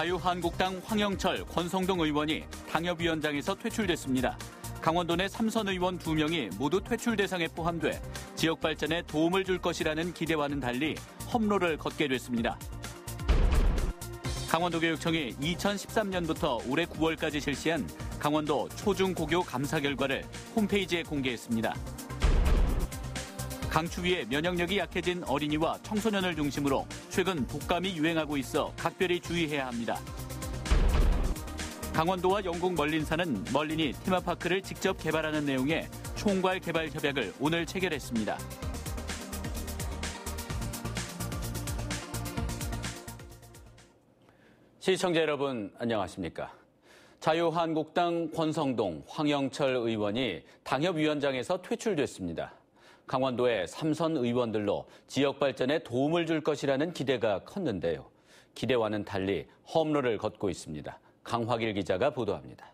자유한국당 황영철, 권성동 의원이 당협위원장에서 퇴출됐습니다. 강원도 내 3선 의원 2명이 모두 퇴출 대상에 포함돼 지역 발전에 도움을 줄 것이라는 기대와는 달리 험로를 걷게 됐습니다. 강원도교육청이 2013년부터 올해 9월까지 실시한 강원도 초중고교 감사 결과를 홈페이지에 공개했습니다. 강추위에 면역력이 약해진 어린이와 청소년을 중심으로 최근 독감이 유행하고 있어 각별히 주의해야 합니다. 강원도와 영국 멀린사는 멀린이 테마파크를 직접 개발하는 내용의 총괄 개발 협약을 오늘 체결했습니다. 시청자 여러분 안녕하십니까? 자유한국당 권성동, 황영철 의원이 당협위원장에서 퇴출됐습니다. 강원도의 3선 의원들로 지역 발전에 도움을 줄 것이라는 기대가 컸는데요. 기대와는 달리 험로를 걷고 있습니다. 강화길 기자가 보도합니다.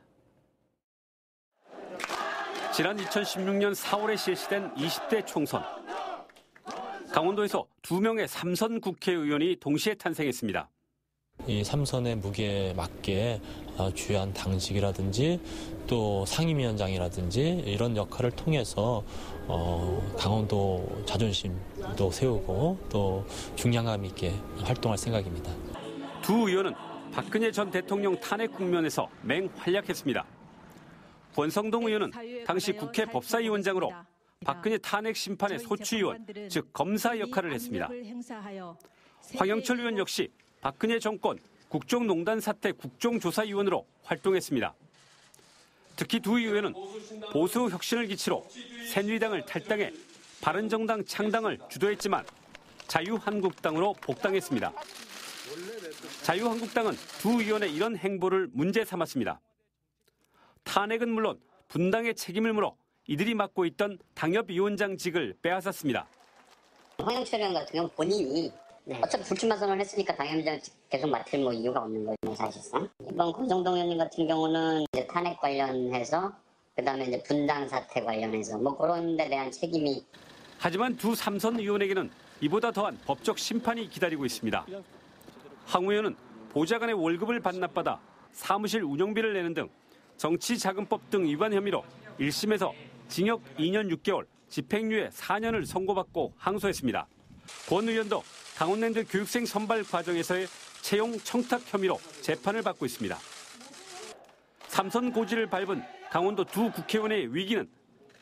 지난 2016년 4월에 실시된 20대 총선. 강원도에서 2명의 3선 국회의원이 동시에 탄생했습니다. 이 3선의 무게에 맞게 주요한 당직이라든지 또 상임위원장이라든지 이런 역할을 통해서 강원도 자존심도 세우고 또 중량감 있게 활동할 생각입니다. 두 의원은 박근혜 전 대통령 탄핵 국면에서 맹활약했습니다. 권성동 의원은 당시 국회 법사위원장으로 박근혜 탄핵 심판의 소추위원, 즉 검사 역할을 했습니다. 황영철 의원 역시 박근혜 정권 국정농단 사태 국정조사위원으로 활동했습니다. 특히 두 의원은 보수 혁신을 기치로 새누리당을 탈당해 바른정당 창당을 주도했지만 자유한국당으로 복당했습니다. 자유한국당은 두 의원의 이런 행보를 문제 삼았습니다. 탄핵은 물론 분당의 책임을 물어 이들이 맡고 있던 당협위원장직을 빼앗았습니다. 황영철 의원 같은 경우는 본인이 어차피 불출마 선언을 했으니까 당협위원장 계속 맡을 이유가 없는 거예요, 사실상. 이번 권성동 의원님 같은 경우는 이제 탄핵 관련해서 그다음에 이제 분당 사태 관련해서 그런 데 대한 책임이. 하지만 두 3선 의원에게는 이보다 더한 법적 심판이 기다리고 있습니다. 황 의원은 보좌관의 월급을 반납받아 사무실 운영비를 내는 등 정치자금법 등 위반 혐의로 1심에서 징역 2년 6개월, 집행유예 4년을 선고받고 항소했습니다. 권 의원도 강원랜드 교육생 선발 과정에서의 채용 청탁 혐의로 재판을 받고 있습니다. 3선 고지를 밟은 강원도 두 국회의원의 위기는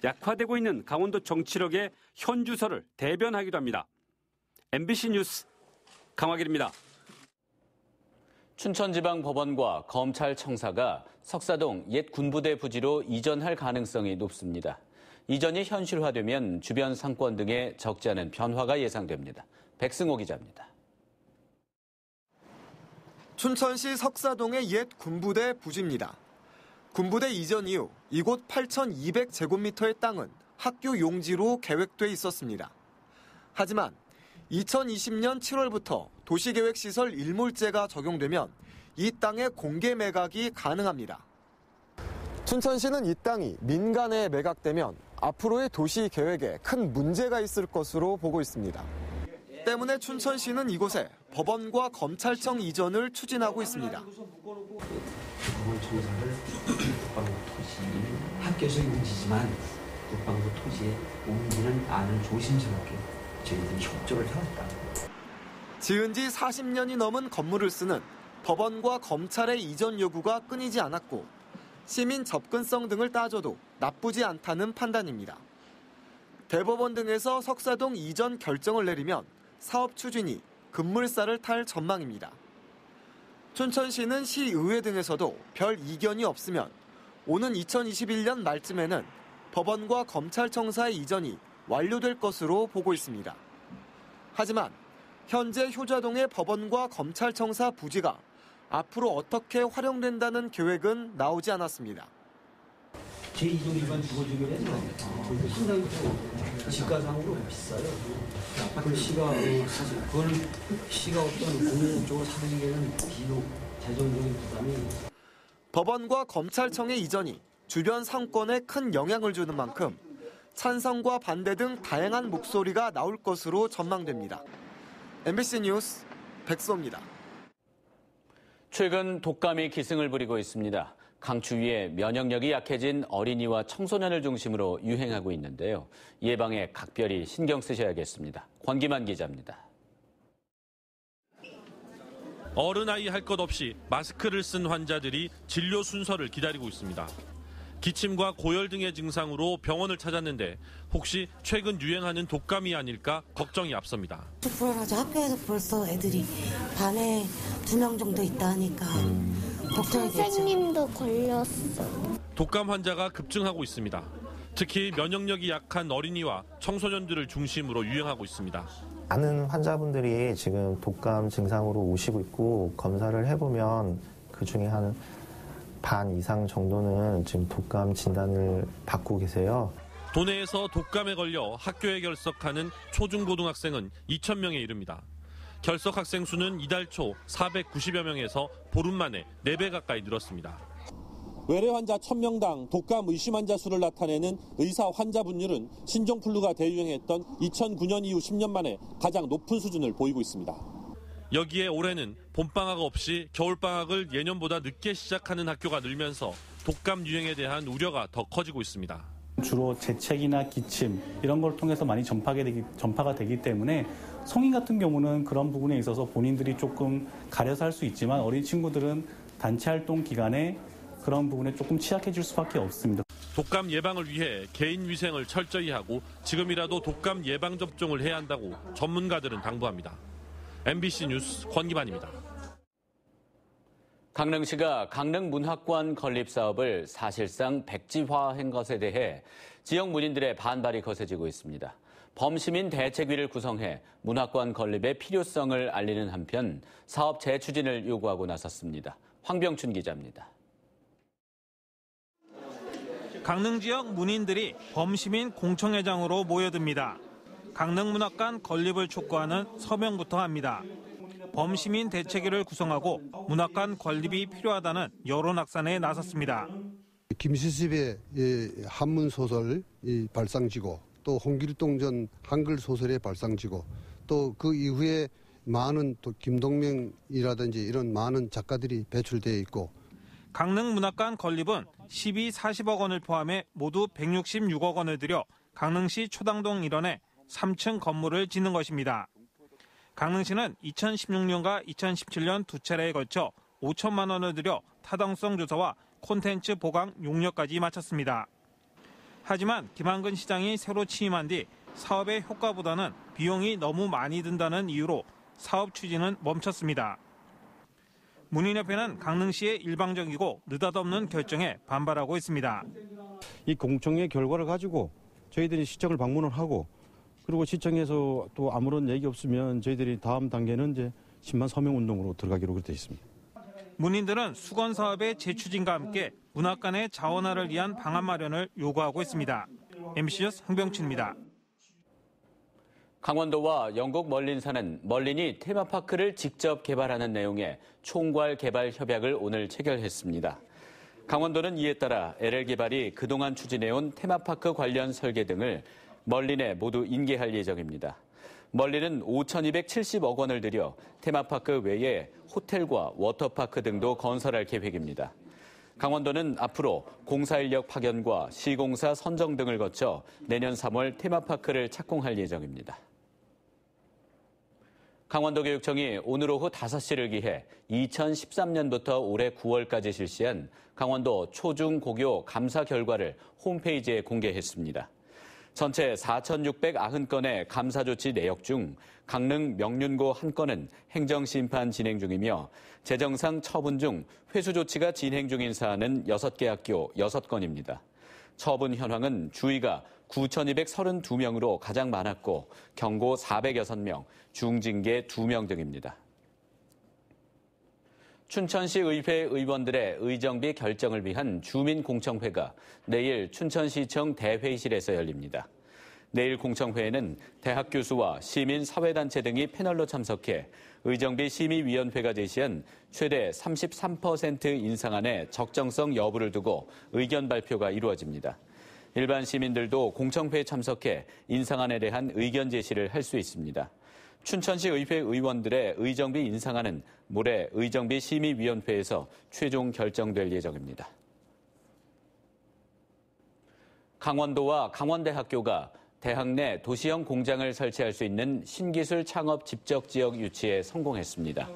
약화되고 있는 강원도 정치력의 현주소를 대변하기도 합니다. MBC 뉴스 강화길입니다. 춘천지방법원과 검찰청사가 석사동 옛 군부대 부지로 이전할 가능성이 높습니다. 이전이 현실화되면 주변 상권 등에 적지 않은 변화가 예상됩니다. 백승호 기자입니다. 춘천시 석사동의 옛 군부대 부지입니다. 군부대 이전 이후 이곳 8,200제곱미터의 땅은 학교 용지로 계획돼 있었습니다. 하지만 2020년 7월부터 도시계획시설 일몰제가 적용되면 이 땅의 공개 매각이 가능합니다. 춘천시는 이 땅이 민간에 매각되면 앞으로의 도시 계획에 큰 문제가 있을 것으로 보고 있습니다. 때문에 춘천시는 이곳에 법원과 검찰청 이전을 추진하고 있습니다. 법원 청사를 국방부 토지, 학교에서 용지지만 국방부 토지에 옮기는 안을 조심스럽게 저희들이 협조를 해왔다. 지은 지 40년이 넘은 건물을 쓰는 법원과 검찰의 이전 요구가 끊이지 않았고 시민 접근성 등을 따져도 나쁘지 않다는 판단입니다. 대법원 등에서 석사동 이전 결정을 내리면 사업 추진이 급물살을 탈 전망입니다. 춘천시는 시의회 등에서도 별 이견이 없으면 오는 2021년 말쯤에는 법원과 검찰청사의 이전이 완료될 것으로 보고 있습니다. 하지만 현재 효자동의 법원과 검찰청사 부지가 앞으로 어떻게 활용된다는 계획은 나오지 않았습니다. 제2종 일반 주거주변에는 상당히 집가상으로 비싸요. 그 시가 사실 그걸 시가 어떤 공공적으로 사들이기에는 비용 재정적인 부담이. 법원과 검찰청의 이전이 주변 상권에 큰 영향을 주는 만큼 찬성과 반대 등 다양한 목소리가 나올 것으로 전망됩니다. MBC 뉴스 백소입니다. 최근 독감이 기승을 부리고 있습니다. 강추위에 면역력이 약해진 어린이와 청소년을 중심으로 유행하고 있는데요. 예방에 각별히 신경 쓰셔야겠습니다. 권기만 기자입니다. 어른아이 할 것 없이 마스크를 쓴 환자들이 진료 순서를 기다리고 있습니다. 기침과 고열 등의 증상으로 병원을 찾았는데 혹시 최근 유행하는 독감이 아닐까 걱정이 앞섭니다. 불안하죠. 학교에서 벌써 애들이 반에 2명 정도 있다 하니까 걱정이 되죠. 선생님도 걸렸어. 독감 환자가 급증하고 있습니다. 특히 면역력이 약한 어린이와 청소년들을 중심으로 유행하고 있습니다. 많은 환자분들이 지금 독감 증상으로 오시고 있고 검사를 해보면 그중에 한 반 이상 정도는 지금 독감 진단을 받고 계세요. 도내에서 독감에 걸려 학교에 결석하는 초중고등학생은 2,000명에 이릅니다. 결석 학생 수는 이달 초 490여 명에서 보름 만에 4배 가까이 늘었습니다. 외래 환자 1,000명당 독감 의심 환자 수를 나타내는 의사 환자 분율은 신종플루가 대유행했던 2009년 이후 10년 만에 가장 높은 수준을 보이고 있습니다. 여기에 올해는 봄방학 없이 겨울방학을 예년보다 늦게 시작하는 학교가 늘면서 독감 유행에 대한 우려가 더 커지고 있습니다. 주로 재채기나 기침 이런 걸 통해서 많이 전파가 되기 때문에 성인 같은 경우는 그런 부분에 있어서 본인들이 조금 가려서 할 수 있지만 어린 친구들은 단체 활동 기간에 그런 부분에 조금 취약해질 수밖에 없습니다. 독감 예방을 위해 개인 위생을 철저히 하고 지금이라도 독감 예방 접종을 해야 한다고 전문가들은 당부합니다. MBC 뉴스 권기만입니다. 강릉시가 강릉문학관 건립 사업을 사실상 백지화한 것에 대해 지역 문인들의 반발이 거세지고 있습니다. 범시민 대책위를 구성해 문학관 건립의 필요성을 알리는 한편 사업 재추진을 요구하고 나섰습니다. 황병춘 기자입니다. 강릉 지역 문인들이 범시민 공청회장으로 모여듭니다. 강릉문학관 건립을 촉구하는 서명부터 합니다. 범시민 대책위를 구성하고 문학관 건립이 필요하다는 여론 확산에 나섰습니다. 김시습의 한문소설 발상지고 또 홍길동 전 한글 소설의 발상지고 또 그 이후에 많은 또 김동명이라든지 이런 많은 작가들이 배출되어 있고 강릉문학관 건립은 40억 원을 포함해 모두 166억 원을 들여 강릉시 초당동 일원에 3층 건물을 짓는 것입니다. 강릉시는 2016년과 2017년 두 차례에 걸쳐 5천만 원을 들여 타당성 조사와 콘텐츠 보강 용역까지 마쳤습니다. 하지만 김한근 시장이 새로 취임한 뒤 사업의 효과보다는 비용이 너무 많이 든다는 이유로 사업 추진은 멈췄습니다. 문인협회는 강릉시의 일방적이고 느닷없는 결정에 반발하고 있습니다. 이 공청회 결과를 가지고 저희들이 시청을 방문을 하고 그리고 시청에서 또 아무런 얘기 없으면 저희들이 다음 단계는 이제 10만 서명 운동으로 들어가기로 그렇게 있습니다. 문인들은 수건 사업의 재추진과 함께 문학관의 자원화를 위한 방안 마련을 요구하고 있습니다. MBC 뉴스 황병춘입니다. 강원도와 영국 멀린사는 멀린이 테마파크를 직접 개발하는 내용의 총괄 개발 협약을 오늘 체결했습니다. 강원도는 이에 따라 LL개발이 그동안 추진해온 테마파크 관련 설계 등을 멀린에 모두 인계할 예정입니다. 멀린은 5,270억 원을 들여 테마파크 외에 호텔과 워터파크 등도 건설할 계획입니다. 강원도는 앞으로 공사 인력 파견과 시공사 선정 등을 거쳐 내년 3월 테마파크를 착공할 예정입니다. 강원도교육청이 오늘 오후 5시를 기해 2013년부터 올해 9월까지 실시한 강원도 초중고교 감사 결과를 홈페이지에 공개했습니다. 전체 4,690건의 감사 조치 내역 중 강릉 명륜고 1건은 행정심판 진행 중이며 재정상 처분 중 회수 조치가 진행 중인 사안은 6개 학교 6건입니다. 처분 현황은 주의가 9,232명으로 가장 많았고 경고 406명, 중징계 2명 등입니다. 춘천시 의회 의원들의 의정비 결정을 위한 주민공청회가 내일 춘천시청 대회의실에서 열립니다. 내일 공청회에는 대학 교수와 시민사회단체 등이 패널로 참석해 의정비 심의위원회가 제시한 최대 33% 인상안의 적정성 여부를 두고 의견 발표가 이루어집니다. 일반 시민들도 공청회에 참석해 인상안에 대한 의견 제시를 할 수 있습니다. 춘천시 의회 의원들의 의정비 인상안은 모레 의정비 심의위원회에서 최종 결정될 예정입니다. 강원도와 강원대학교가 대학 내 도시형 공장을 설치할 수 있는 신기술 창업 집적지역 유치에 성공했습니다.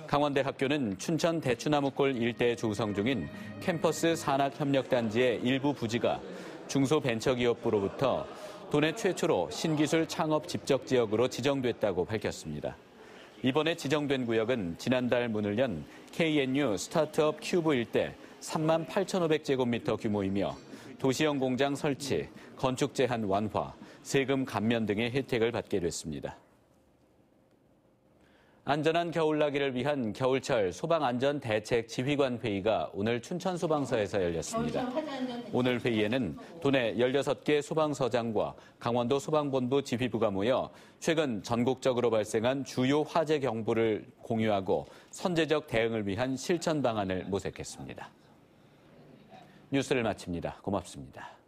강원대학교는 춘천 대추나무골 일대에 조성 중인 캠퍼스 산학협력단지의 일부 부지가 중소벤처기업부로부터 도내 최초로 신기술 창업 집적지역으로 지정됐다고 밝혔습니다. 이번에 지정된 구역은 지난달 문을 연 KNU 스타트업 큐브 일대 38,500제곱미터 규모이며 도시형 공장 설치, 건축 제한 완화, 세금 감면 등의 혜택을 받게 됐습니다. 안전한 겨울나기를 위한 겨울철 소방안전대책지휘관 회의가 오늘 춘천소방서에서 열렸습니다. 오늘 회의에는 도내 16개 소방서장과 강원도 소방본부 지휘부가 모여 최근 전국적으로 발생한 주요 화재 경보를 공유하고 선제적 대응을 위한 실천 방안을 모색했습니다. 뉴스를 마칩니다. 고맙습니다.